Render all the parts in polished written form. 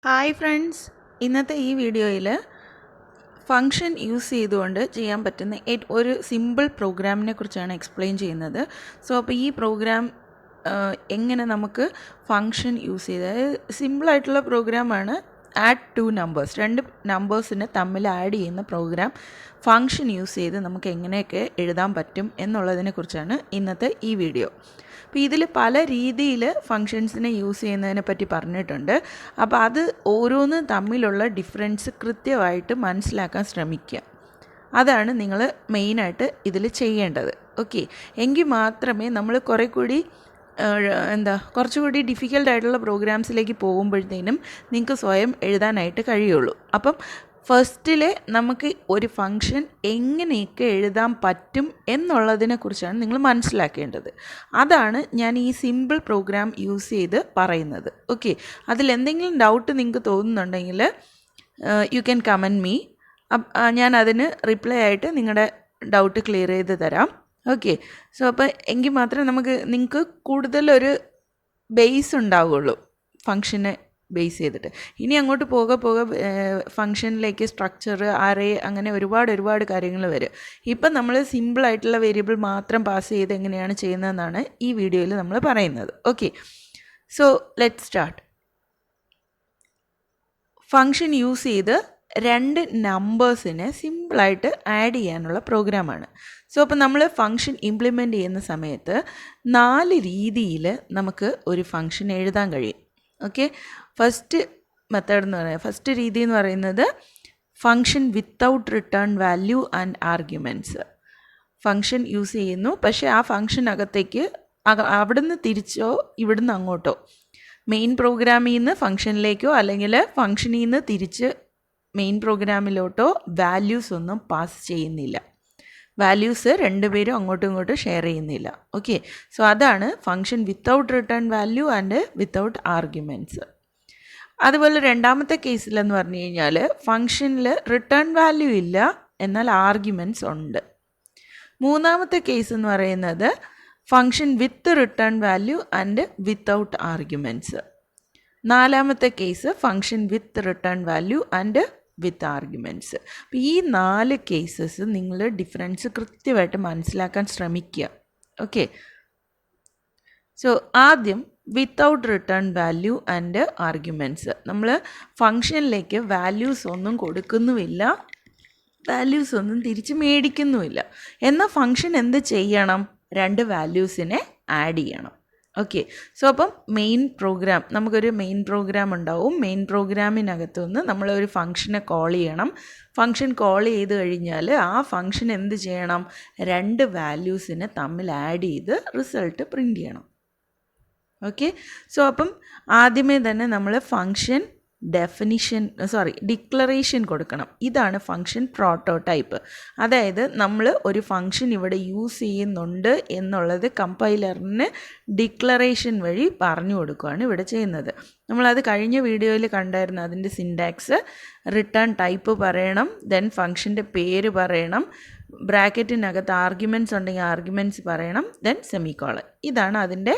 Hi friends, ഇന്നത്തെ ഈ വീഡിയോയിൽ ഫങ്ഷൻ യൂസ് ചെയ്തുകൊണ്ട് ചെയ്യാൻ പറ്റുന്ന ഒരു സിമ്പിൾ പ്രോഗ്രാമിനെ കുറിച്ചാണ് എക്സ്പ്ലെയിൻ ചെയ്യുന്നത്. സോ അപ്പോൾ ഈ പ്രോഗ്രാം എങ്ങനെ നമുക്ക് ഫങ്ഷൻ യൂസ് ചെയ്ത്, അതായത് സിമ്പിളായിട്ടുള്ള പ്രോഗ്രാമാണ്. ആഡ് ടു നമ്പേഴ്സ്, രണ്ട് നമ്പേഴ്സിനെ തമ്മിൽ ആഡ് ചെയ്യുന്ന പ്രോഗ്രാം ഫങ്ഷൻ യൂസ് ചെയ്ത് നമുക്ക് എങ്ങനെയൊക്കെ എഴുതാൻ പറ്റും എന്നുള്ളതിനെ കുറിച്ചാണ് ഇന്നത്തെ ഈ വീഡിയോ. അപ്പോൾ ഇതിൽ പല രീതിയിൽ ഫങ്ഷൻസിനെ യൂസ് ചെയ്യുന്നതിനെ പറ്റി പറഞ്ഞിട്ടുണ്ട്. അപ്പോൾ അത് ഓരോന്നും തമ്മിലുള്ള ഡിഫറൻസ് കൃത്യമായിട്ട് മനസ്സിലാക്കാൻ ശ്രമിക്കുക. അതാണ് നിങ്ങൾ മെയിനായിട്ട് ഇതിൽ ചെയ്യേണ്ടത്. ഓക്കെ, എങ്കിൽ മാത്രമേ നമ്മൾ കുറച്ചുകൂടി ഡിഫിക്കൽട്ടായിട്ടുള്ള പ്രോഗ്രാംസിലേക്ക് പോകുമ്പോഴത്തേനും നിങ്ങൾക്ക് സ്വയം എഴുതാനായിട്ട് കഴിയുള്ളൂ. അപ്പം ഫസ്റ്റിൽ നമുക്ക് ഒരു ഫങ്ഷൻ എങ്ങനെയൊക്കെ എഴുതാൻ പറ്റും എന്നുള്ളതിനെക്കുറിച്ചാണ് നിങ്ങൾ മനസ്സിലാക്കേണ്ടത്. അതാണ് ഞാൻ ഈ സിമ്പിൾ പ്രോഗ്രാം യൂസ് ചെയ്ത് പറയുന്നത്. ഓക്കെ, അതിലെന്തെങ്കിലും ഡൗട്ട് നിങ്ങൾക്ക് തോന്നുന്നുണ്ടെങ്കിൽ യു ക്യാൻ കമൻറ്റ് മീ. ഞാൻ അതിന് റിപ്ലൈ ആയിട്ട് നിങ്ങളുടെ ഡൗട്ട് ക്ലിയർ ചെയ്ത് തരാം. ഓക്കെ, സോ അപ്പോൾ എങ്കിൽ മാത്രമേ നിങ്ങൾക്ക് കൂടുതലൊരു ബേസ് ഉണ്ടാവുകയുള്ളൂ ഫങ്ഷനെ ബേസ് ചെയ്തിട്ട്. ഇനി അങ്ങോട്ട് പോകെ ഫങ്ഷനിലേക്ക് സ്ട്രക്ചർ, അറേ, അങ്ങനെ ഒരുപാട് കാര്യങ്ങൾ വരും. ഇപ്പം നമ്മൾ സിമ്പിളായിട്ടുള്ള വേരിയബിൾ മാത്രം പാസ് ചെയ്ത് എങ്ങനെയാണ് ചെയ്യുന്നതെന്നാണ് ഈ വീഡിയോയിൽ നമ്മൾ പറയുന്നത്. Okay, so let's start. Function use ചെയ്ത് രണ്ട് നമ്പേഴ്സിനെ സിമ്പിളായിട്ട് ആഡ് ചെയ്യാനുള്ള പ്രോഗ്രാമാണ്. സോ അപ്പോൾ നമ്മൾ ഫങ്ഷൻ ഇംപ്ലിമെൻ്റ് ചെയ്യുന്ന സമയത്ത് 4 രീതിയിൽ നമുക്ക് ഒരു ഫങ്ഷൻ എഴുതാൻ കഴിയും. ഓക്കെ, ഫസ്റ്റ് രീതി എന്ന് പറയുന്നത് function without return value and arguments. Function use ചെയ്യുന്നു, പക്ഷേ ആ ഫങ്ഷനകത്തേക്ക് അവിടുന്ന് തിരിച്ചോ ഇവിടുന്ന് അങ്ങോട്ടോ, മെയിൻ പ്രോഗ്രാമിൽ നിന്ന് ഫങ്ഷനിലേക്കോ അല്ലെങ്കിൽ ഫങ്ഷനിൽ നിന്ന് തിരിച്ച് മെയിൻ പ്രോഗ്രാമിലോട്ടോ വാല്യൂസ് ഒന്നും പാസ് ചെയ്യുന്നില്ല. വാല്യൂസ് രണ്ടുപേരും അങ്ങോട്ടും ഇങ്ങോട്ടും ഷെയർ ചെയ്യുന്നില്ല. ഓക്കെ, സോ അതാണ് function without return value and without arguments. അതുപോലെ രണ്ടാമത്തെ കേസിലെന്ന് പറഞ്ഞു കഴിഞ്ഞാൽ ഫങ്ഷനിൽ റിട്ടേൺ വാല്യൂ ഇല്ല, എന്നാൽ ആർഗ്യുമെൻറ്റ്സ് ഉണ്ട്. മൂന്നാമത്തെ കേസ് എന്ന് പറയുന്നത് function with return value and without arguments. നാലാമത്തെ case function with return value and with arguments. അപ്പോൾ ഈ 4 കേസസ് നിങ്ങൾ ഡിഫറൻസ് കൃത്യമായിട്ട് മനസ്സിലാക്കാൻ ശ്രമിക്കുക. ഓക്കെ, സോ ആദ്യം without return value and arguments. നമ്മൾ ഫങ്ഷനിലേക്ക് വാല്യൂസ് ഒന്നും കൊടുക്കുന്നുമില്ല, വാല്യൂസ് ഒന്നും തിരിച്ച് മേടിക്കുന്നുമില്ല. എന്നാൽ ഫങ്ഷൻ എന്ത് ചെയ്യണം? 2 വാല്യൂസിനെ ആഡ് ചെയ്യണം. ഓക്കെ, സോ അപ്പം നമുക്കൊരു മെയിൻ പ്രോഗ്രാം ഉണ്ടാവും. മെയിൻ പ്രോഗ്രാമിനകത്തുനിന്ന് നമ്മളൊരു ഫങ്ഷനെ കോൾ ചെയ്യണം. ഫങ്ഷൻ കോൾ ചെയ്ത് കഴിഞ്ഞാൽ ആ ഫങ്ഷൻ എന്ത് ചെയ്യണം? 2 വാല്യൂസിനെ തമ്മിൽ ആഡ് ചെയ്ത് റിസൾട്ട് പ്രിൻ്റ് ചെയ്യണം. ഓക്കെ, സോ അപ്പം ആദ്യമേ തന്നെ നമ്മൾ ഫങ്ഷൻ ഡിക്ലറേഷൻ കൊടുക്കണം. ഇതാണ് ഫങ്ഷൻ പ്രോട്ടോടൈപ്പ്. അതായത് നമ്മൾ ഒരു ഫങ്ഷൻ ഇവിടെ യൂസ് ചെയ്യുന്നുണ്ട് എന്നുള്ളത് കമ്പൈലറിന് ഡിക്ലറേഷൻ വഴി പറഞ്ഞു കൊടുക്കുകയാണ് ഇവിടെ ചെയ്യുന്നത്. നമ്മളത് കഴിഞ്ഞ വീഡിയോയിൽ കണ്ടായിരുന്നു. അതിൻ്റെ സിൻടാക്സ് റിട്ടേൺ ടൈപ്പ് പറയണം, ദെൻ ഫങ്ഷൻ്റെ പേര് പറയണം, ബ്രാക്കറ്റിനകത്ത് ആർഗ്യുമെൻറ്റ്സ് ഉണ്ടെങ്കിൽ ആർഗ്യുമെൻറ്റ്സ് പറയണം, ദെൻ സെമിക്കോളൻ. ഇതാണ് അതിൻ്റെ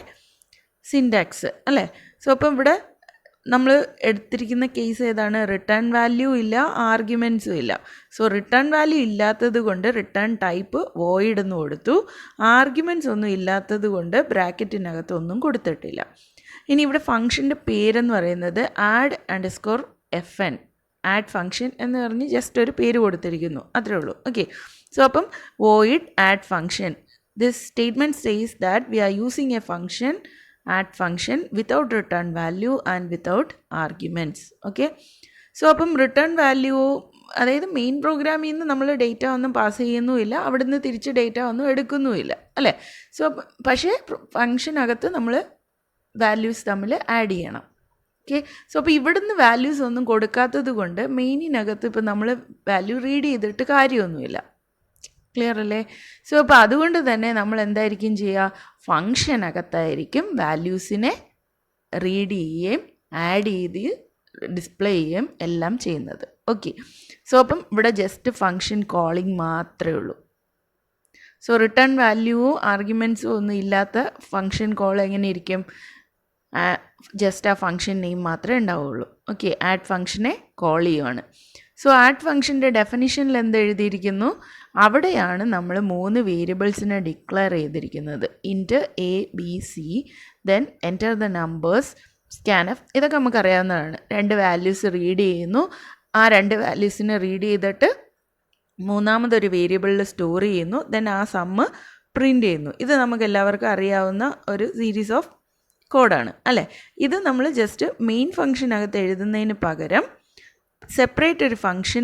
സിൻടാക്സ് അല്ലേ. സോ അപ്പം ഇവിടെ നമ്മൾ എടുത്തിരിക്കുന്ന കേസ് ഏതാണ്? റിട്ടേൺ വാല്യൂ ഇല്ല, ആർഗ്യുമെൻറ്റ്സും ഇല്ല. സോ റിട്ടേൺ വാല്യൂ ഇല്ലാത്തത് കൊണ്ട് റിട്ടേൺ ടൈപ്പ് വോയിഡ് എന്ന് കൊടുത്തു. ആർഗ്യുമെൻറ്റ്സ് ഒന്നും ഇല്ലാത്തത് കൊണ്ട് ബ്രാക്കറ്റിനകത്ത് ഒന്നും കൊടുത്തിട്ടില്ല. ഇനി ഇവിടെ ഫങ്ഷൻ്റെ പേരെന്ന് പറയുന്നത് add_fn, ആഡ് ഫങ്ഷൻ എന്ന് പറഞ്ഞ് ജസ്റ്റ് ഒരു പേര് കൊടുത്തിരിക്കുന്നു, അത്രേ ഉള്ളൂ. ഓക്കെ, സോ അപ്പം void add function. This statement says that we are using A function add function without return value and without arguments. Okay, so അപ്പം റിട്ടേൺ വാല്യൂ, അതായത് മെയിൻ പ്രോഗ്രാമിൽ നിന്ന് നമ്മൾ ഡേറ്റ ഒന്നും പാസ് ചെയ്യുന്നുമില്ല, അവിടുന്ന് തിരിച്ച് ഡേറ്റ ഒന്നും എടുക്കുന്നുമില്ല അല്ലേ. സോ പക്ഷേ ഫങ്ഷനകത്ത് നമ്മൾ വാല്യൂസ് തമ്മിൽ ആഡ് ചെയ്യണം. ഓക്കെ, സോ അപ്പോൾ ഇവിടുന്ന് വാല്യൂസ് ഒന്നും കൊടുക്കാത്തത് കൊണ്ട് മെയിനിനകത്ത് ഇപ്പോൾ നമ്മൾ വാല്യൂ റീഡ് ചെയ്തിട്ട് കാര്യമൊന്നുമില്ല. ക്ലിയർ അല്ലേ? സോ അപ്പോൾ അതുകൊണ്ട് തന്നെ നമ്മൾ എന്തായിരിക്കും ചെയ്യുക? ഫങ്ഷനകത്തായിരിക്കും വാല്യൂസിനെ റീഡ് ചെയ്യുകയും ആഡ് ചെയ്ത് ഡിസ്പ്ലേ ചെയ്യുകയും എല്ലാം ചെയ്യുന്നത്. ഓക്കെ, സോ അപ്പം ഇവിടെ ജസ്റ്റ് ഫങ്ഷൻ കോളിംഗ് മാത്രമേ ഉള്ളൂ. സോ റിട്ടേൺ വാല്യൂവും ആർഗ്യുമെൻറ്റ്സും ഒന്നും ഇല്ലാത്ത ഫങ്ഷൻ കോൾ എങ്ങനെ ഇരിക്കും? ജസ്റ്റ് ആ ഫംഗ്ഷൻ നെയിം മാത്രമേ ഉണ്ടാവുള്ളൂ. ഓക്കെ, ആഡ് ഫംഗ്ഷനെ കോൾ ചെയ്യുവാണ്. സോ ആഡ് ഫംഗ്ഷൻ്റെ ഡെഫിനിഷനിൽ എന്ത് എഴുതിയിരിക്കുന്നു? അവിടെയാണ് നമ്മൾ 3 വേരിയബിൾസിനെ ഡിക്ലെയർ ചെയ്തിരിക്കുന്നത്. Int A B C, then enter the numbers, scanf. ഇതൊക്കെ നമുക്കറിയാവുന്നതാണ്. 2 വാല്യൂസ് റീഡ് ചെയ്യുന്നു. ആ 2 വാല്യൂസിനെ റീഡ് ചെയ്തിട്ട് മൂന്നാമതൊരു വേരിയബിളിൽ സ്റ്റോർ ചെയ്യുന്നു. ദെൻ ആ സമ്മ് പ്രിൻ്റ് ചെയ്യുന്നു. ഇത് നമുക്ക് എല്ലാവർക്കും അറിയാവുന്ന ഒരു സീരീസ് ഓഫ് കോഡാണ് അല്ലേ. ഇത് നമ്മൾ ജസ്റ്റ് മെയിൻ ഫംഗ്ഷനകത്ത് എഴുതുന്നതിന് പകരം സെപ്പറേറ്റ് ഒരു ഫംഗ്ഷൻ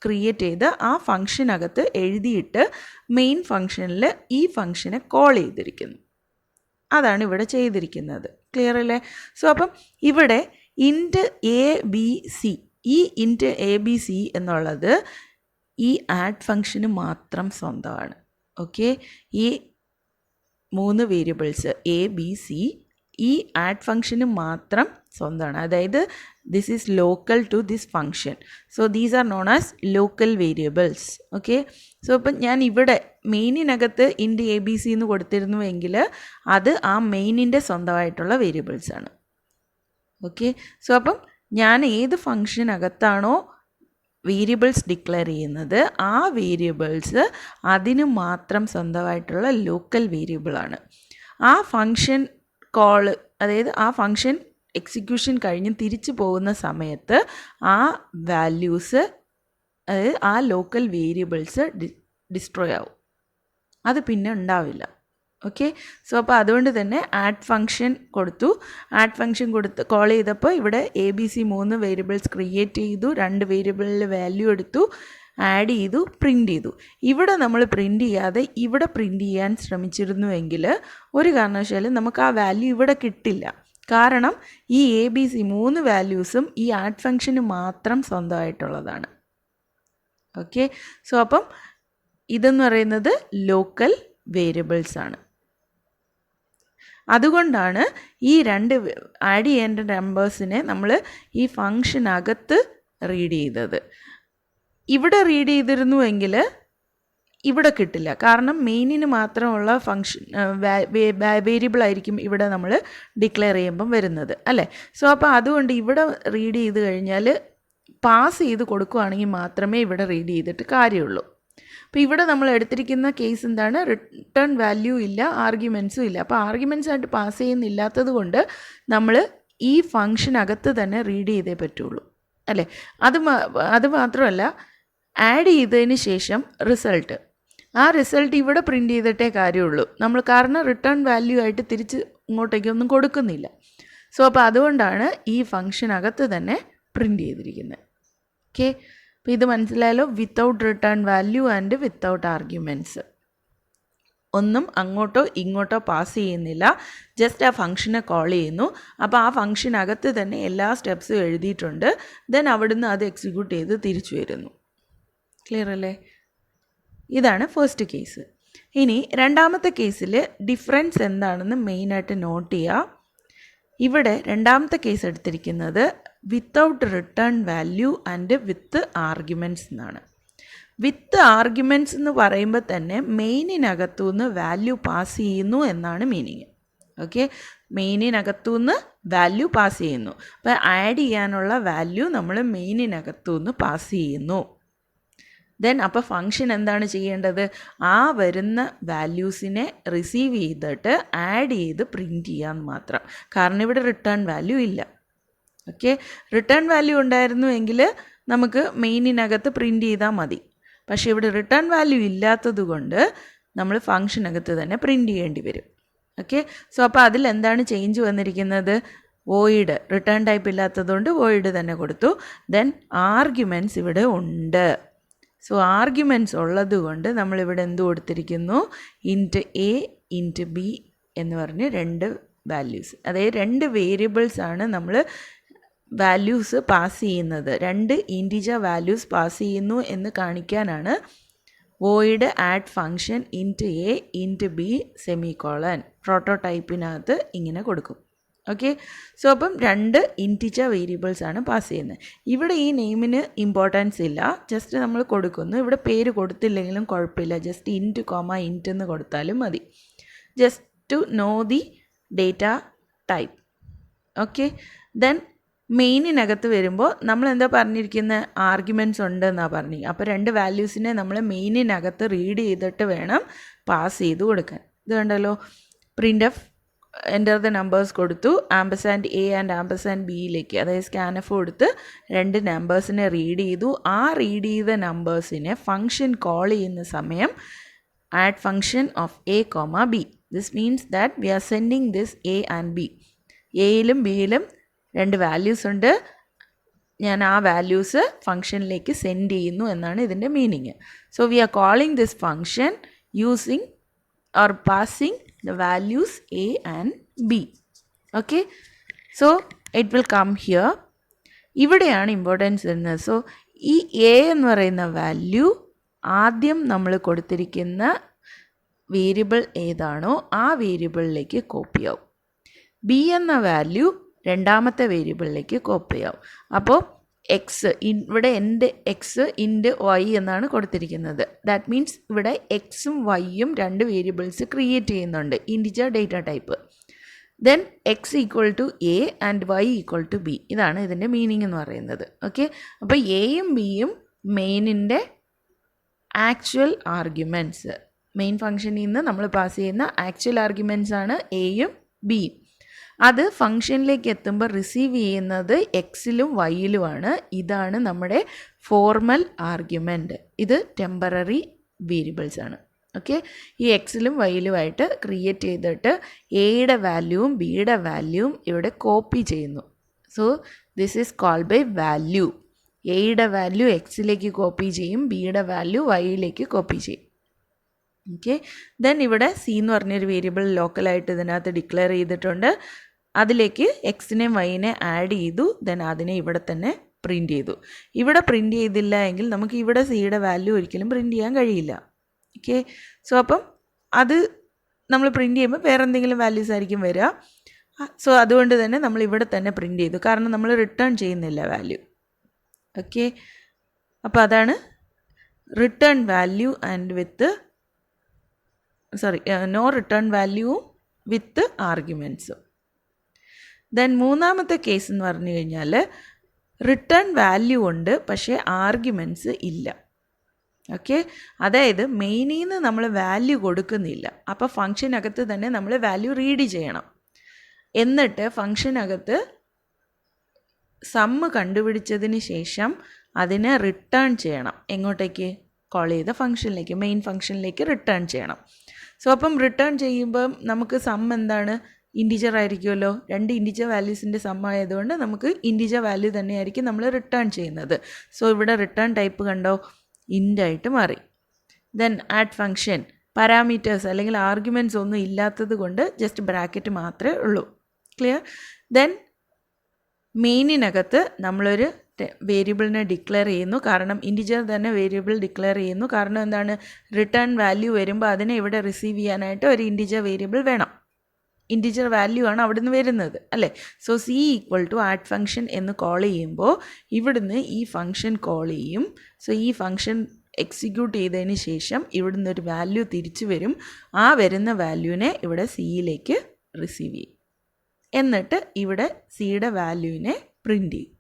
ക്രിയേറ്റ് ചെയ്ത് ആ ഫംഗ്ഷനകത്ത് എഴുതിയിട്ട് മെയിൻ ഫംഗ്ഷനിൽ ഈ ഫംഗ്ഷനെ കോൾ ചെയ്തിരിക്കുന്നു. അതാണ് ഇവിടെ ചെയ്തിരിക്കുന്നത്. ക്ലിയർ അല്ലേ? സോ അപ്പം ഇവിടെ ഇൻറ്റ് എ ബി സി, ഈ ഇൻറ്റ് എ ബി സി എന്നുള്ളത് ഈ ആഡ് ഫംഗ്ഷന് മാത്രം സ്വന്തമാണ്. ഓക്കെ, ഈ 3 വേരിയബിൾസ് എ ബി സി ഈ ആഡ് ഫംഗ്ഷന് മാത്രം സ്വന്തമാണ്. അതായത് this is local to this function. So these are known as local variables. Okay, so ഇപ്പം ഞാൻ ഇവിടെ മെയിനിനകത്ത് ഇൻറ്റ് എ ബി സി എന്ന് കൊടുത്തിരുന്നുവെങ്കിൽ അത് ആ മെയിനിൻ്റെ സ്വന്തമായിട്ടുള്ള വേരിയബിൾസാണ്. ഓക്കെ, സോ അപ്പം ഞാൻ ഏത് ഫംഗ്ഷനകത്താണോ വേരിയബിൾസ് ഡിക്ലെയർ ചെയ്യുന്നത് ആ വേരിയബിൾസ് അതിന് മാത്രം സ്വന്തമായിട്ടുള്ള ലോക്കൽ വേരിയബിളാണ്. ആ ഫംഗ്ഷൻ കോള്, അതായത് ആ ഫംഗ്ഷൻ എക്സിക്യൂഷൻ കഴിഞ്ഞ് തിരിച്ചു പോകുന്ന സമയത്ത് ആ വാല്യൂസ്, അതായത് ആ ലോക്കൽ വേരിയബിൾസ് ഡിസ്ട്രോയ് ആവും. അത് പിന്നെ ഉണ്ടാവില്ല. ഓക്കെ, സോ അപ്പോൾ അതുകൊണ്ട് തന്നെ ആഡ് ഫംഗ്ഷൻ കൊടുത്തു. ആഡ് ഫംഗ്ഷൻ കോൾ ചെയ്തപ്പോൾ ഇവിടെ A B C 3 variables create ചെയ്തു. 2 വേരിയബിളിൽ വാല്യൂ എടുത്തു, ആഡ് ചെയ്തു, പ്രിൻ്റ് ചെയ്തു. ഇവിടെ നമ്മൾ പ്രിൻ്റ് ചെയ്യാതെ ഇവിടെ പ്രിൻ്റ് ചെയ്യാൻ ശ്രമിച്ചിരുന്നുവെങ്കിൽ ഒരു കാരണവശാലും നമുക്ക് ആ വാല്യൂ ഇവിടെ കിട്ടില്ല. കാരണം ഈ എ ബി സി 3 വാല്യൂസും ഈ ആഡ് ഫംഗ്ഷന് മാത്രം സ്വന്തമായിട്ടുള്ളതാണ്. ഓക്കെ, സോ അപ്പം ഇതെന്ന് പറയുന്നത് ലോക്കൽ വേരിയബിൾസ് ആണ്. അതുകൊണ്ടാണ് ഈ 2 ആഡ് ചെയ്യേണ്ട നമ്പേഴ്സിനെ നമ്മൾ ഈ ഫംഗ്ഷനകത്ത് റീഡ് ചെയ്തത്. ഇവിടെ റീഡ് ചെയ്തിരുന്നുവെങ്കിൽ ഇവിടെ കിട്ടില്ല. കാരണം മെയിനിന് മാത്രമുള്ള ഫംഗ്ഷൻ വേരിയബിൾ ആയിരിക്കും ഇവിടെ നമ്മൾ ഡിക്ലെയർ ചെയ്യുമ്പം വരുന്നത് അല്ലേ. സോ അപ്പോൾ അതുകൊണ്ട് ഇവിടെ റീഡ് ചെയ്ത് കഴിഞ്ഞാൽ പാസ് ചെയ്ത് കൊടുക്കുകയാണെങ്കിൽ മാത്രമേ ഇവിടെ റീഡ് ചെയ്തിട്ട് കാര്യമുള്ളൂ. അപ്പോൾ ഇവിടെ നമ്മൾ എടുത്തിരിക്കുന്ന കേസ് എന്താണ്? റിട്ടേൺ വാല്യൂ ഇല്ല, ആർഗ്യുമെൻറ്റ്സും ഇല്ല. അപ്പോൾ ആർഗ്യുമെൻറ്റ്സ് ആയിട്ട് പാസ് ചെയ്യുന്നില്ലാത്തത് കൊണ്ട് നമ്മൾ ഈ ഫംഗ്ഷനകത്ത് തന്നെ റീഡ് ചെയ്തേ പറ്റുള്ളൂ അല്ലേ. അത് മാത്രമല്ല, ആഡ് ചെയ്തതിന് ശേഷം റിസൾട്ട്, ആ റിസൾട്ട് ഇവിടെ പ്രിൻ്റ് ചെയ്തിട്ടേ കാര്യമുള്ളൂ നമ്മൾ. കാരണം റിട്ടേൺ വാല്യൂ ആയിട്ട് തിരിച്ച് ഇങ്ങോട്ടേക്കൊന്നും കൊടുക്കുന്നില്ല. സോ അപ്പോൾ അതുകൊണ്ടാണ് ഈ ഫംഗ്ഷനകത്ത് തന്നെ പ്രിൻ്റ് ചെയ്തിരിക്കുന്നത്. ഓക്കെ, അപ്പോൾ ഇത് മനസ്സിലായാലോ? Without return value and without arguments. ഒന്നും അങ്ങോട്ടോ ഇങ്ങോട്ടോ പാസ് ചെയ്യുന്നില്ല, ജസ്റ്റ് ആ ഫംഗ്ഷനെ കോൾ ചെയ്യുന്നു. അപ്പോൾ ആ ഫംഗ്ഷനകത്ത് തന്നെ എല്ലാ സ്റ്റെപ്സും എഴുതിയിട്ടുണ്ട്. ദെൻ അവിടുന്ന് അത് എക്സിക്യൂട്ട് ചെയ്ത് തിരിച്ചു വരുന്നു. ക്ലിയർ അല്ലേ? ഇതാണ് ഫസ്റ്റ് കേസ്. ഇനി രണ്ടാമത്തെ കേസിൽ ഡിഫറൻസ് എന്താണെന്ന് മെയിനായിട്ട് നോട്ട് ചെയ്യുക. ഇവിടെ രണ്ടാമത്തെ കേസ് എടുത്തിരിക്കുന്നത് without return value and with arguments എന്നാണ്. വിത്ത് ആർഗ്യുമെൻറ്റ്സ് എന്ന് പറയുമ്പോൾ തന്നെ മെയിനിനകത്തുനിന്ന് വാല്യൂ പാസ് ചെയ്യുന്നു എന്നാണ് മീനിങ്. ഓക്കെ, മെയിനിനകത്തുനിന്ന് വാല്യൂ പാസ് ചെയ്യുന്നു. അപ്പോൾ ആഡ് ചെയ്യാനുള്ള വാല്യൂ നമ്മൾ മെയിനിനകത്തുനിന്ന് പാസ് ചെയ്യുന്നു. ദെൻ അപ്പോൾ ഫംഗ്ഷൻ എന്താണ് ചെയ്യേണ്ടത്? ആ വരുന്ന വാല്യൂസിനെ റിസീവ് ചെയ്തിട്ട് ആഡ് ചെയ്ത് പ്രിൻറ്റ് ചെയ്യാൻ മാത്രം. കാരണം ഇവിടെ റിട്ടേൺ വാല്യൂ ഇല്ല. ഓക്കെ, റിട്ടേൺ വാല്യൂ ഉണ്ടായിരുന്നുവെങ്കിൽ നമുക്ക് മെയിനിനകത്ത് പ്രിൻറ്റ് ചെയ്താൽ മതി. പക്ഷേ ഇവിടെ റിട്ടേൺ വാല്യൂ ഇല്ലാത്തത് കൊണ്ട് നമ്മൾ ഫംഗ്ഷനകത്ത് തന്നെ പ്രിൻറ്റ് ചെയ്യേണ്ടി വരും. ഓക്കെ, സോ അപ്പോൾ അതിൽ എന്താണ് ചേഞ്ച് വന്നിരിക്കുന്നത്? വോയിഡ്, റിട്ടേൺ ടൈപ്പ് ഇല്ലാത്തതുകൊണ്ട് വോയിഡ് തന്നെ കൊടുത്തു. ദെൻ ആർഗ്യുമെൻറ്റ്സ് ഇവിടെ ഉണ്ട്. സോ ആർഗ്യുമെൻറ്റ്സ് ഉള്ളത് കൊണ്ട് നമ്മളിവിടെ എന്ത് കൊടുത്തിരിക്കുന്നു? ഇൻറ്റ് എ ഇൻറ്റ് ബി എന്ന് പറഞ്ഞ് 2 വാല്യൂസ്, അതായത് 2 വേരിയബിൾസാണ് നമ്മൾ വാല്യൂസ് പാസ് ചെയ്യുന്നത്. 2 ഇൻറ്റിജർ വാല്യൂസ് പാസ് ചെയ്യുന്നു എന്ന് കാണിക്കാനാണ് void add function int A int B semicolon പ്രോട്ടോടൈപ്പിനകത്ത് ഇങ്ങനെ കൊടുക്കും. ഓക്കെ, സോ അപ്പം 2 ഇൻറ്റിജർ വേരിയബിൾസാണ് പാസ് ചെയ്യുന്നത്. ഇവിടെ ഈ നെയിമിന് ഇമ്പോർട്ടൻസ് ഇല്ല, ജസ്റ്റ് നമ്മൾ കൊടുക്കുന്നു. ഇവിടെ പേര് കൊടുത്തില്ലെങ്കിലും കുഴപ്പമില്ല, ജസ്റ്റ് ഇൻറ്റ് കോമ ഇൻറ്റ് എന്ന് കൊടുത്താലും മതി. Just to know the data type. Okay. Then മെയിനിനകത്ത് വരുമ്പോൾ നമ്മൾ എന്താ പറഞ്ഞിരിക്കുന്ന ആർഗ്യുമെൻറ്റ്സ് ഉണ്ടെന്നാണ് പറഞ്ഞു. അപ്പോൾ 2 വാല്യൂസിനെ നമ്മൾ മെയിനിനകത്ത് റീഡ് ചെയ്തിട്ട് വേണം പാസ് ചെയ്ത് കൊടുക്കാൻ. ഇത് കണ്ടല്ലോ, print F enter the numbers കൊടുത്തു, ആംപർസാൻഡ് എ ആൻഡ് ആംപർസാൻഡ് ബിയിലേക്ക്, അതായത് സ്കാനഫ് കൊടുത്ത് 2 നമ്പേഴ്സിനെ റീഡ് ചെയ്തു. ആ റീഡ് ചെയ്ത നമ്പേഴ്സിനെ ഫംഗ്ഷൻ കോൾ ചെയ്യുന്ന സമയം add function of a comma b. This means that we are sending this a and b. എയിലും ബിയിലും 2 വാല്യൂസ് ഉണ്ട്, ഞാൻ ആ വാല്യൂസ് ഫംഗ്ഷനിലേക്ക് സെൻഡ് ചെയ്യുന്നു എന്നാണ് ഇതിൻ്റെ meaning. So we are calling this function using or passing the values A and B. Okay, so it will come here. ഇവിടെയാണ് ഇമ്പോർട്ടൻസ് വരുന്നത്. സോ ഈ എ എന്ന് പറയുന്ന വാല്യൂ ആദ്യം നമ്മൾ കൊടുത്തിരിക്കുന്ന വേരിയബിൾ ഏതാണോ ആ വേരിയബിളിലേക്ക് കോപ്പി ആവും. ബി എന്ന വാല്യൂ രണ്ടാമത്തെ വേരിയബിളിലേക്ക് കോപ്പി ആവും. അപ്പോൾ എക്സ്, ഇവിടെ എൻ്റെ എക്സ് ഇൻറ്റ് വൈ എന്നാണ് കൊടുത്തിരിക്കുന്നത്. ദാറ്റ് മീൻസ് ഇവിടെ എക്സും വൈയും 2 വേരിയബിൾസ് ക്രിയേറ്റ് ചെയ്യുന്നുണ്ട്, integer data type. Then X equal to A and Y equal to B. ഇതാണ് ഇതിൻ്റെ മീനിങ് എന്ന് പറയുന്നത്. ഓക്കെ, അപ്പോൾ എയും ബിയും മെയിനിൻ്റെ ആക്ച്വൽ ആർഗ്യുമെൻറ്റ്സ്, മെയിൻ ഫംഗ്ഷനിൽ നിന്ന് നമ്മൾ പാസ് ചെയ്യുന്ന ആക്ച്വൽ ആർഗ്യുമെൻറ്റ്സ് ആണ് എയും ബിയും. അത് ഫംഗ്ഷനിലേക്ക് എത്തുമ്പോൾ റിസീവ് ചെയ്യുന്നത് എക്സിലും വൈയിലുമാണ്. ഇതാണ് നമ്മുടെ ഫോർമൽ ആർഗ്യുമെൻറ്റ്. ഇത് ടെമ്പററി വേരിയബിൾസ് ആണ്. ഓക്കെ, ഈ എക്സിലും വൈയിലുമായിട്ട് ക്രിയേറ്റ് ചെയ്തിട്ട് എയുടെ വാല്യൂവും ബിയുടെ വാല്യൂവും ഇവിടെ കോപ്പി ചെയ്യുന്നു. So this is called by value. എയുടെ വാല്യൂ എക്സിലേക്ക് കോപ്പി ചെയ്യും, ബിയുടെ വാല്യൂ വൈയിലേക്ക് കോപ്പി ചെയ്യും. ഓക്കെ, ദെൻ ഇവിടെ സി എന്ന് പറഞ്ഞൊരു വേരിയബിൾ ലോക്കലായിട്ട് ഇതിനകത്ത് ഡിക്ലെയർ ചെയ്തിട്ടുണ്ട്. അതിലേക്ക് എക്സിനെയും വൈനെ ആഡ് ചെയ്തു. ദെൻ അതിനെ ഇവിടെ തന്നെ പ്രിൻ്റ് ചെയ്തു. ഇവിടെ പ്രിൻ്റ് ചെയ്തില്ല എങ്കിൽ നമുക്ക് ഇവിടെ സിയുടെ വാല്യൂ ഒരിക്കലും പ്രിൻ്റ് ചെയ്യാൻ കഴിയില്ല. ഓക്കെ, സോ അപ്പം അത് നമ്മൾ പ്രിൻ്റ് ചെയ്യുമ്പോൾ വേറെ എന്തെങ്കിലും വാല്യൂസ് ആയിരിക്കും വരിക. സോ അതുകൊണ്ട് തന്നെ നമ്മൾ ഇവിടെ തന്നെ പ്രിൻ്റ് ചെയ്തു, കാരണം നമ്മൾ റിട്ടേൺ ചെയ്യുന്നില്ല വാല്യൂ. ഓക്കെ, അപ്പോൾ അതാണ് return value and with no return വാല്യൂവും വിത്ത് ആർഗ്യുമെൻറ്റ്സും. ദെൻ മൂന്നാമത്തെ കേസ് എന്ന് പറഞ്ഞു കഴിഞ്ഞാൽ റിട്ടേൺ വാല്യൂ ഉണ്ട്, പക്ഷേ ആർഗ്യുമെൻറ്റ്സ് ഇല്ല. ഓക്കെ, അതായത് മെയിനിൽ നിന്ന് നമ്മൾ വാല്യൂ കൊടുക്കുന്നില്ല. അപ്പോൾ ഫംഗ്ഷനകത്ത് തന്നെ നമ്മൾ വാല്യൂ റീഡ് ചെയ്യണം. എന്നിട്ട് ഫംഗ്ഷനകത്ത് സമ്മ് കണ്ടുപിടിച്ചതിന് ശേഷം അതിനെ റിട്ടേൺ ചെയ്യണം. എങ്ങോട്ടേക്ക്? കോൾ ചെയ്ത ഫംഗ്ഷനിലേക്ക്, മെയിൻ ഫംഗ്ഷനിലേക്ക് റിട്ടേൺ ചെയ്യണം. സോ അപ്പം റിട്ടേൺ ചെയ്യുമ്പം നമുക്ക് സം എന്താണ്? ഇൻറ്റിജർ ആയിരിക്കുമല്ലോ. 2 ഇൻറ്റിജർ വാല്യൂസിൻ്റെ സം ആയതുകൊണ്ട് നമുക്ക് ഇൻറ്റിജർ വാല്യൂ തന്നെയായിരിക്കും നമ്മൾ റിട്ടേൺ ചെയ്യുന്നത്. സോ ഇവിടെ റിട്ടേൺ ടൈപ്പ് കണ്ടോ, ഇൻ്റ് ആയിട്ട് മാറി. ദെൻ ആഡ് ഫംഗ്ഷൻ, പാരാമീറ്റേഴ്സ് അല്ലെങ്കിൽ ആർഗ്യുമെൻറ്റ്സ് ഒന്നും ഇല്ലാത്തത് കൊണ്ട് ജസ്റ്റ് ബ്രാക്കറ്റ് മാത്രമേ ഉള്ളൂ. ക്ലിയർ? ദെൻ മെയിനിനകത്ത് നമ്മളൊരു വേരിയബിളിനെ ഡിക്ലെയർ ചെയ്യുന്നു. കാരണം ഇൻറ്റിജർ തന്നെ വേരിയബിൾ ഡിക്ലെയർ ചെയ്യുന്നു. കാരണം എന്താണ്? റിട്ടേൺ വാല്യൂ വരുമ്പോൾ അതിനെ ഇവിടെ റിസീവ് ചെയ്യാനായിട്ട് ഒരു ഇൻറ്റിജർ വേരിയബിൾ വേണം. ഇൻറ്റിജർ വാല്യൂ ആണ് അവിടെ നിന്ന് വരുന്നത്, അല്ലേ? So C equal to add function എന്ന് കോൾ ചെയ്യുമ്പോൾ ഇവിടുന്ന് ഈ ഫംഗ്ഷൻ കോൾ ചെയ്യും. സോ ഈ ഫംഗ്ഷൻ എക്സിക്യൂട്ട് ചെയ്തതിന് ശേഷം ഇവിടുന്ന് ഒരു വാല്യൂ തിരിച്ചു വരും. ആ വരുന്ന വാല്യൂവിനെ ഇവിടെ സിയിലേക്ക് റിസീവ് ചെയ്യും. എന്നിട്ട് ഇവിടെ സിയുടെ വാല്യൂവിനെ പ്രിൻ്റ് ചെയ്യും.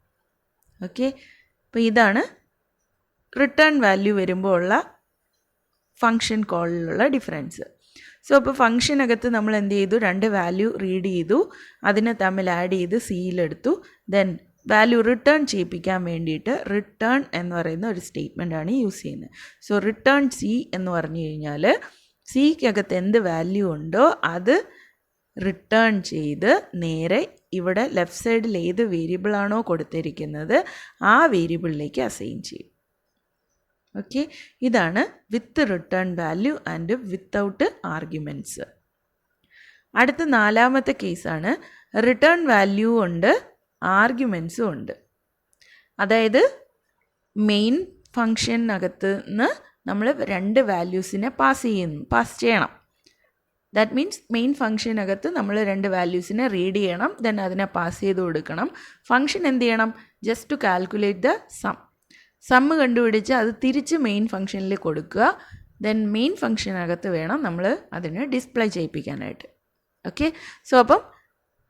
ഓക്കെ, അപ്പോൾ ഇതാണ് റിട്ടേൺ വാല്യൂ വരുമ്പോൾ ഉള്ള ഫംഗ്ഷൻ കോളിലുള്ള ഡിഫറൻസ്. സോ അപ്പോൾ ഫംഗ്ഷനകത്ത് നമ്മൾ എന്ത് ചെയ്തു? 2 വാല്യൂ റീഡ് ചെയ്തു, അതിനെ തമ്മിൽ ആഡ് ചെയ്ത് സിയിലെടുത്തു. ദെൻ വാല്യൂ റിട്ടേൺ ചെയ്യിപ്പിക്കാൻ വേണ്ടിയിട്ട് റിട്ടേൺ എന്ന് പറയുന്ന ഒരു സ്റ്റേറ്റ്മെൻറ്റാണ് യൂസ് ചെയ്യുന്നത്. സോ റിട്ടേൺ സി എന്ന് പറഞ്ഞു കഴിഞ്ഞാൽ സിക്കകത്ത് എന്ത് വാല്യൂ ഉണ്ടോ അത് റിട്ടേൺ ചെയ്ത് നേരെ ഇവിടെ ലെഫ്റ്റ് സൈഡിൽ ഏത് വേരിയബിളാണോ കൊടുത്തിരിക്കുന്നത് ആ വേരിയബിളിലേക്ക് അസൈൻ ചെയ്യും. ഓക്കെ, ഇതാണ് വിത്ത് return value and without arguments. അടുത്ത 4ാമത്തെ കേസാണ് റിട്ടേൺ വാല്യൂ ഉണ്ട്, ആർഗ്യുമെൻറ്റ്സും ഉണ്ട്. അതായത് മെയിൻ ഫംഗ്ഷനകത്ത് നിന്ന് നമ്മൾ 2 വാല്യൂസിനെ പാസ് ചെയ്യണം. ദാറ്റ് മീൻസ് മെയിൻ ഫംഗ്ഷനകത്ത് നമ്മൾ 2 വാല്യൂസിനെ റീഡ് ചെയ്യണം, ദെൻ അതിനെ പാസ് ചെയ്ത് കൊടുക്കണം. ഫംഗ്ഷൻ എന്ത് ചെയ്യണം? Just to calculate the sum കണ്ടുപിടിച്ച് അത് തിരിച്ച് മെയിൻ ഫംഗ്ഷനിൽ കൊടുക്കുക. ദെൻ മെയിൻ ഫംഗ്ഷനകത്ത് വേണം നമ്മൾ അതിനെ ഡിസ്പ്ലേ ചെയ്യിപ്പിക്കാനായിട്ട്. ഓക്കെ, സോ അപ്പം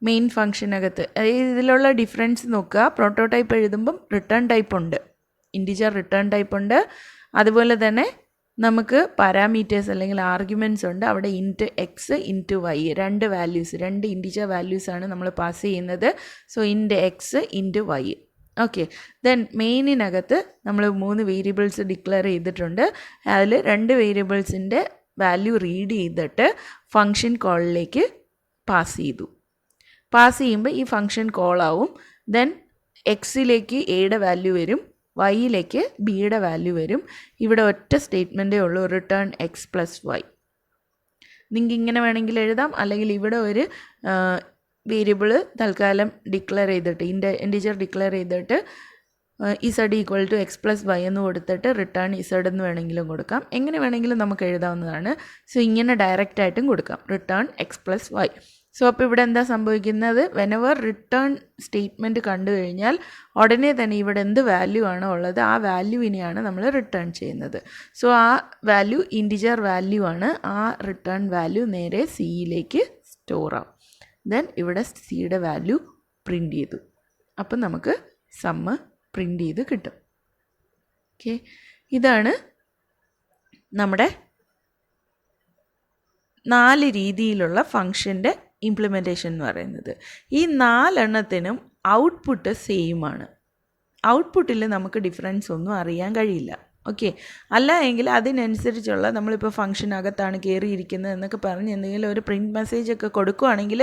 മെയിൻ ഫംഗ്ഷനകത്ത് ഇതിലുള്ള ഡിഫറൻസ് നോക്കുക. പ്രോട്ടോടൈപ്പ് എഴുതുമ്പം റിട്ടേൺ ടൈപ്പ് ഉണ്ട്, ഇൻറ്റിജർ റിട്ടേൺ ടൈപ്പ് ഉണ്ട്. അതുപോലെ തന്നെ നമുക്ക് പാരാമീറ്റേഴ്സ് അല്ലെങ്കിൽ ആർഗ്യുമെൻറ്റ്സ് ഉണ്ട്. അവിടെ ഇൻറ്റ് എക്സ് ഇൻറ്റ് വൈ, രണ്ട് ഇൻറ്റിജർ വാല്യൂസാണ് നമ്മൾ പാസ് ചെയ്യുന്നത്. So int X int Y. Okay, then മെയിനിനകത്ത് നമ്മൾ 3 വേരിയബിൾസ് ഡിക്ലെയർ ചെയ്തിട്ടുണ്ട്. അതിൽ 2 വേരിയബിൾസിൻ്റെ വാല്യൂ റീഡ് ചെയ്തിട്ട് ഫംഗ്ഷൻ കോളിലേക്ക് പാസ് ചെയ്തു. പാസ് ചെയ്യുമ്പോൾ ഈ ഫംഗ്ഷൻ കോളാവും. ദെൻ എക്സിലേക്ക് എയുടെ വാല്യൂ വരും, വൈയിലേക്ക് ബിയുടെ വാല്യൂ വരും. ഇവിടെ ഒറ്റ സ്റ്റേറ്റ്മെൻറ്റേ ഉള്ളൂ, റിട്ടേൺ എക്സ് പ്ലസ് വൈ. നിങ്ങൾക്ക് ഇങ്ങനെ വേണമെങ്കിൽ എഴുതാം, അല്ലെങ്കിൽ ഇവിടെ ഒരു വേരിയബിൾ തൽക്കാലം ഡിക്ലെയർ ചെയ്തിട്ട് ഇൻറ്റിജർ ഡിക്ലെയർ ചെയ്തിട്ട് Z equal to X plus Y എന്ന് കൊടുത്തിട്ട് റിട്ടേൺ ഇസഡ് എന്ന് വേണമെങ്കിലും കൊടുക്കാം. എങ്ങനെ വേണമെങ്കിലും നമുക്ക് എഴുതാവുന്നതാണ്. സോ ഇങ്ങനെ ഡയറക്റ്റായിട്ടും കൊടുക്കാം, return X plus Y. So അപ്പോൾ ഇവിടെ എന്താ സംഭവിക്കുന്നത്, വെനെവർ റിട്ടേൺ സ്റ്റേറ്റ്മെൻറ്റ് കണ്ടു കഴിഞ്ഞാൽ ഉടനെ തന്നെ ഇവിടെ എന്ത് വാല്യൂ ആണോ ഉള്ളത് ആ വാല്യൂവിനെയാണ് നമ്മൾ റിട്ടേൺ ചെയ്യുന്നത്. സോ ആ വാല്യൂ ഇൻറ്റിജർ വാല്യൂ ആണ്. ആ റിട്ടേൺ വാല്യൂ നേരെ സിയിലേക്ക് സ്റ്റോർ ആവും. ദെൻ ഇവിടെ സിയുടെ വാല്യൂ പ്രിൻ്റ് ചെയ്തു. അപ്പം നമുക്ക് സമ്മ് പ്രിൻ്റ് ചെയ്ത് കിട്ടും. ഓക്കെ, ഇതാണ് നമ്മുടെ 4 രീതിയിലുള്ള ഫംഗ്ഷൻ്റെ ഇംപ്ലിമെൻറ്റേഷൻ എന്ന് പറയുന്നത്. ഈ 4 എണ്ണത്തിനും ഔട്ട്പുട്ട് സെയിമാണ്. ഔട്ട്പുട്ടിൽ നമുക്ക് ഡിഫറൻസ് ഒന്നും അറിയാൻ കഴിയില്ല. ഓക്കെ, അല്ല എങ്കിൽ അതിനനുസരിച്ചുള്ള നമ്മളിപ്പോൾ ഫംഗ്ഷനകത്താണ് കയറിയിരിക്കുന്നത് എന്നൊക്കെ പറഞ്ഞ് എന്തെങ്കിലും ഒരു പ്രിൻറ്റ് മെസ്സേജൊക്കെ കൊടുക്കുകയാണെങ്കിൽ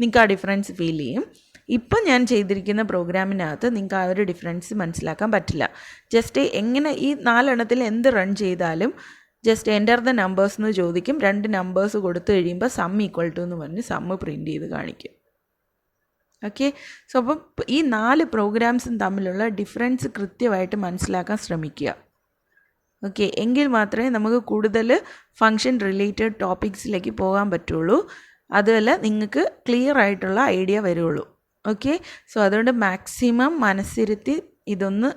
നിങ്ങൾക്ക് ആ ഡിഫറൻസ് ഫീൽ ചെയ്യും. ഇപ്പം ഞാൻ ചെയ്തിരിക്കുന്ന പ്രോഗ്രാമിനകത്ത് നിങ്ങൾക്ക് ആ ഒരു ഡിഫറൻസ് മനസ്സിലാക്കാൻ പറ്റില്ല. ജസ്റ്റ് എങ്ങനെ ഈ 4 എണ്ണത്തിൽ എന്ത് റൺ ചെയ്താലും ജസ്റ്റ് എൻ്റർ ദ നമ്പേഴ്സ് എന്ന് ചോദിക്കും. 2 നമ്പേഴ്സ് കൊടുത്തു കഴിയുമ്പോൾ സം ഈക്വൽ ടു എന്ന് പറഞ്ഞ് സമ്മ് പ്രിൻ്റ് ചെയ്ത് കാണിക്കും. ഓക്കെ, സോ അപ്പം ഈ 4 പ്രോഗ്രാംസും തമ്മിലുള്ള ഡിഫറൻസ് കൃത്യമായിട്ട് മനസ്സിലാക്കാൻ ശ്രമിക്കുക. ഓക്കെ, എങ്കിൽ മാത്രമേ നമുക്ക് കൂടുതൽ ഫംഗ്ഷൻ റിലേറ്റഡ് ടോപ്പിക്സിലേക്ക് പോകാൻ പറ്റുള്ളൂ. അതുമല്ല നിങ്ങൾക്ക് ക്ലിയർ ആയിട്ടുള്ള ഐഡിയ വരുള്ളൂ. ഓക്കെ, സോ അതുകൊണ്ട് മാക്സിമം മനസ്സിരുത്തി ഇതൊന്ന്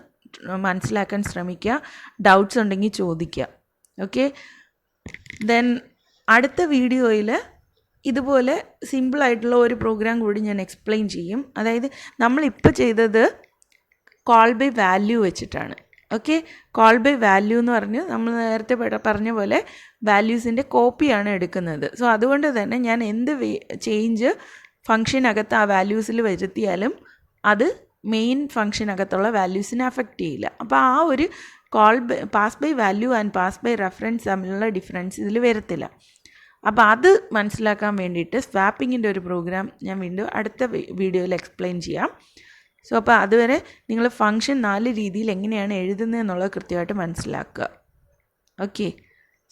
മനസ്സിലാക്കാൻ ശ്രമിക്കുക. ഡൗട്ട്സ് ഉണ്ടെങ്കിൽ ചോദിക്കുക. ഓക്കെ, ദെൻ അടുത്ത വീഡിയോയിൽ ഇതുപോലെ സിമ്പിളായിട്ടുള്ള ഒരു പ്രോഗ്രാം കൂടി ഞാൻ എക്സ്പ്ലെയിൻ ചെയ്യും. അതായത് നമ്മളിപ്പോൾ ചെയ്തത് കോൾ ബൈ വാല്യൂ വെച്ചിട്ടാണ്. ഓക്കെ, കോൾ ബൈ വാല്യൂ എന്ന് പറഞ്ഞ് നമ്മൾ നേരത്തെ പറഞ്ഞ പോലെ വാല്യൂസിൻ്റെ കോപ്പിയാണ് എടുക്കുന്നത്. സോ അതുകൊണ്ട് തന്നെ ഞാൻ എന്ത് ചേഞ്ച് ഫംഗ്ഷനകത്ത് ആ വാല്യൂസിൽ വരുത്തിയാലും അത് മെയിൻ ഫംഗ്ഷനകത്തുള്ള വാല്യൂസിനെ അഫക്റ്റ് ചെയ്യില്ല. അപ്പോൾ ആ ഒരു pass by value and pass by reference തമ്മിലുള്ള ഡിഫറൻസ് ഇതിൽ വരത്തില്ല. അപ്പോൾ അത് മനസ്സിലാക്കാൻ വേണ്ടിയിട്ട് സ്വാപ്പിങ്ങിൻ്റെ ഒരു പ്രോഗ്രാം ഞാൻ വീണ്ടും അടുത്ത വീഡിയോയിൽ എക്സ്പ്ലെയിൻ ചെയ്യാം. സോ അപ്പോൾ അതുവരെ നിങ്ങൾ ഫംഗ്ഷൻ 4 രീതിയിൽ എങ്ങനെയാണ് എഴുതുന്നത് എന്നുള്ളത് കൃത്യമായിട്ട് മനസ്സിലാക്കുക. ഓക്കെ,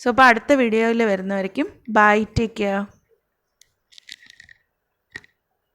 സോ അപ്പോൾ അടുത്ത വീഡിയോയിൽ വരുന്നവരേക്കും ബൈ, ടേക്ക് കെയർ.